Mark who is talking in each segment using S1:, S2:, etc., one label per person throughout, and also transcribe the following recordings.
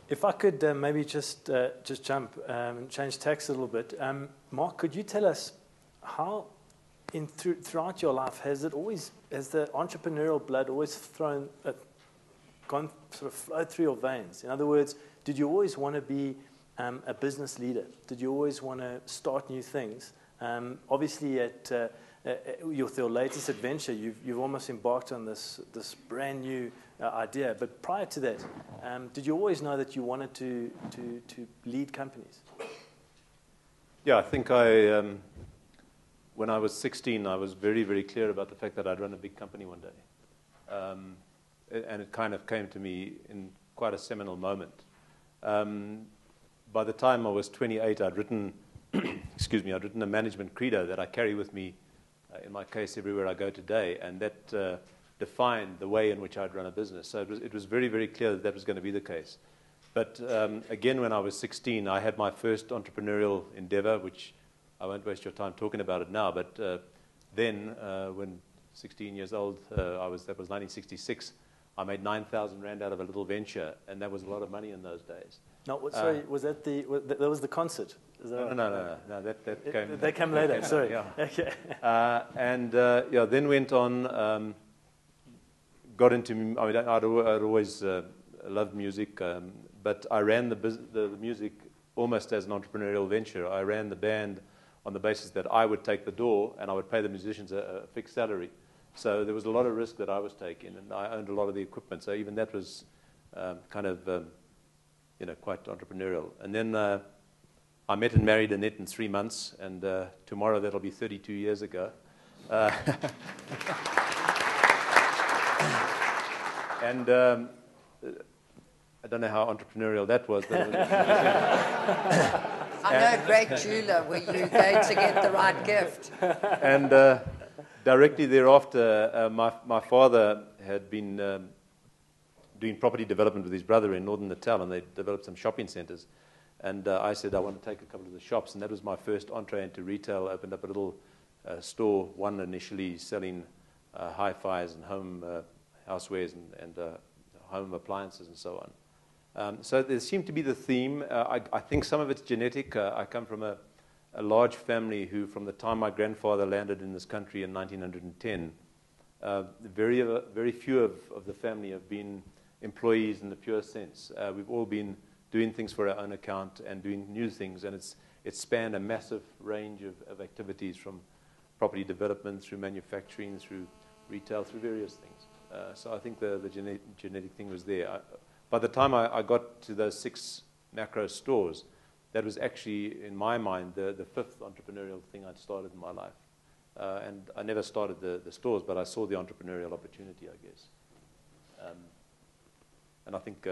S1: If I could maybe just jump and change tacks a little bit. Mark, could you tell us how, throughout your life, has the entrepreneurial blood always gone sort of flowed through your veins? In other words, did you always want to be a business leader? Did you always want to start new things? Obviously, with your latest adventure, you've almost embarked on this brand new idea. But prior to that, did you always know that you wanted to lead companies?
S2: Yeah, I think when I was 16, I was very, very clear about the fact that I'd run a big company one day. And it kind of came to me in quite a seminal moment. By the time I was 28, I'd written, I'd written a management credo that I carry with me, in my case, everywhere I go today, and that defined the way in which I'd run a business. So it was very, very clear that that was going to be the case. But again, when I was 16, I had my first entrepreneurial endeavor, which I won't waste your time talking about it now, but then, when 16 years old, that was 1966, I made 9,000 Rand out of a little venture, and that was a lot of money in those days.
S1: No, sorry, was that that was the concert? Is that
S2: no, that came...
S1: That came later, sorry.
S2: Yeah.
S1: Okay.
S2: Then went on, got into... I mean, I'd always loved music, but I ran the music almost as an entrepreneurial venture. I ran the band on the basis that I would take the door, and I would pay the musicians a fixed salary. So there was a lot of risk that I was taking, and I owned a lot of the equipment. So even that was kind of, quite entrepreneurial. And then I met and married Annette in 3 months, and tomorrow that'll be 32 years ago. And I don't know how entrepreneurial that was. But
S3: I know a great jeweler where you go to get the right gift.
S2: And directly thereafter, my father had been doing property development with his brother in northern Natal, and they developed some shopping centers. And I said, I want to take a couple of the shops, and that was my first entree into retail. I opened up a little store, one initially selling hi-fis and home housewares and home appliances and so on. So there seemed to be the theme. I think some of it's genetic. I come from a large family who, from the time my grandfather landed in this country in 1910, very few of the family have been employees in the pure sense. We've all been doing things for our own account and doing new things, and it's spanned a massive range of activities, from property development through manufacturing, through retail, through various things. So I think the genetic thing was there. By the time I got to those 6 macro stores, that was actually, in my mind, the 5th entrepreneurial thing I'd started in my life. And I never started the stores, but I saw the entrepreneurial opportunity, I guess. And I think,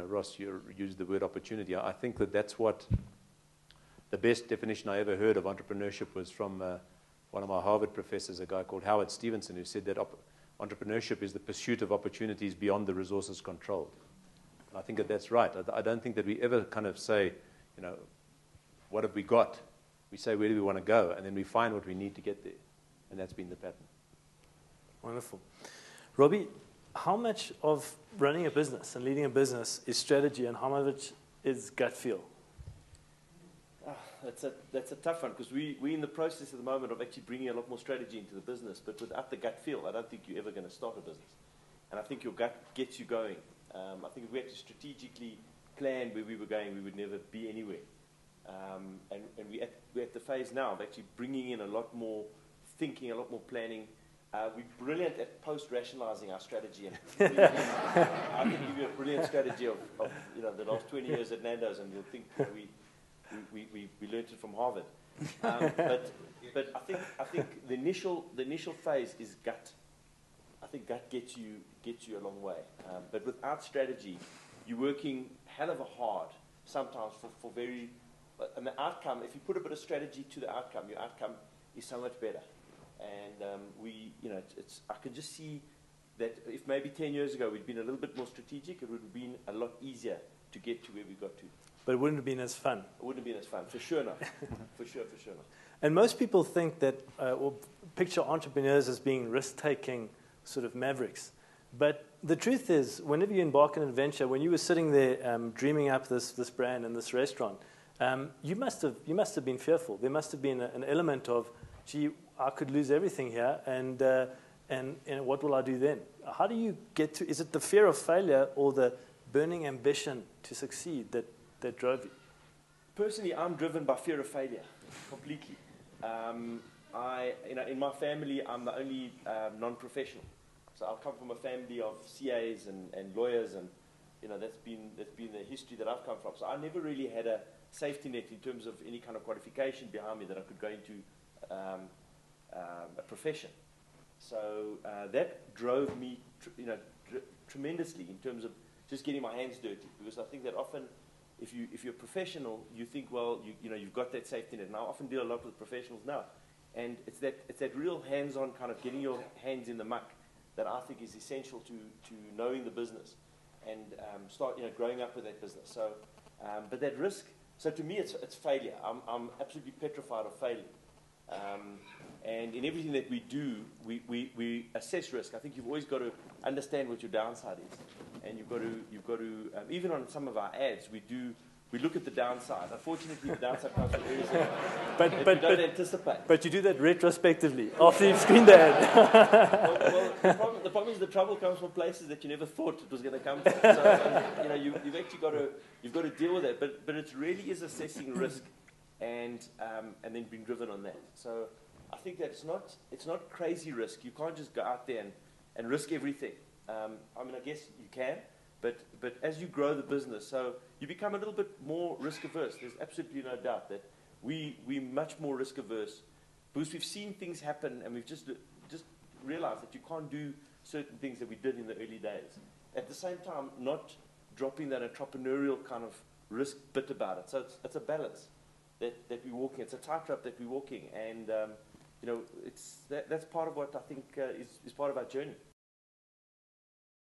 S2: Ross, you used the word opportunity. I think that's what the best definition I ever heard of entrepreneurship was from one of my Harvard professors, a guy called Howard Stevenson, who said that entrepreneurship is the pursuit of opportunities beyond the resources controlled. And I think that's right. I don't think that we ever kind of say, what have we got? We say, where do we want to go? And then we find what we need to get there. And that's been the pattern.
S1: Wonderful. Robbie, how much of running a business and leading a business is strategy, and how much of it is gut feel?
S4: That's a tough one, because we're in the process at the moment of actually bringing a lot more strategy into the business. But without the gut feel, I don't think you're ever going to start a business. And I think your gut gets you going. I think if we had to strategically plan where we were going, we would never be anywhere. And we're at the phase now of actually bringing in a lot more thinking, a lot more planning. We're brilliant at post-rationalizing our strategy. And I can give you a brilliant strategy of the last 20 years at Nandos, and you'll think we learned it from Harvard. But I think the initial phase is gut. I think gut gets you a long way. But without strategy, you're working hell of a hard sometimes for very. And the outcome, if you put a bit of strategy to the outcome, your outcome is so much better. And I can just see that if maybe 10 years ago we'd been a little bit more strategic, it would have been a lot easier to get to where we got to.
S1: But it wouldn't have been as fun.
S4: It wouldn't have been as fun, for sure not. for sure not.
S1: And most people think that, or picture entrepreneurs as being risk-taking sort of mavericks. But the truth is, whenever you embark on an adventure, when you were sitting there dreaming up this brand and this restaurant, you must have been fearful. There must have been an element of, gee, I could lose everything here, and what will I do then? How do you get to? Is it the fear of failure or the burning ambition to succeed that drove you?
S4: Personally, I'm driven by fear of failure completely. In my family, I'm the only non-professional. So I come from a family of CAs and lawyers, and that's been the history that I've come from. So I never really had a safety net in terms of any kind of qualification behind me that I could go into a profession. So that drove me, tremendously in terms of just getting my hands dirty. Because I think that often, if you're a professional, you think, well, you've got that safety net. And I often deal a lot with professionals now, and it's that real hands-on kind of getting your hands in the muck that I think is essential to knowing the business and start growing up with that business. So, but that risk. So to me, it's failure. I'm absolutely petrified of failing. And in everything that we do, we assess risk. I think you've always got to understand what your downside is, and you've got to even on some of our ads, we look at the downside. Unfortunately, the downside comes from areas that you don't anticipate.
S1: But you do that retrospectively after you've screened the ad.
S4: Well, the problem is the trouble comes from places that you never thought it was going to come from. So you've actually got to deal with that. But it really is assessing risk and then being driven on that. So I think that it's not crazy risk. You can't just go out there and risk everything. I guess you can, but as you grow the business, so you become a little bit more risk averse. There's absolutely no doubt that we're much more risk averse because we've seen things happen and we've just realized that you can't do certain things that we did in the early days. At the same time, not dropping that entrepreneurial kind of risk bit about it. So it's a balance that we're walking. It's a tightrope that we're walking, and that's part of what I think is part of our journey.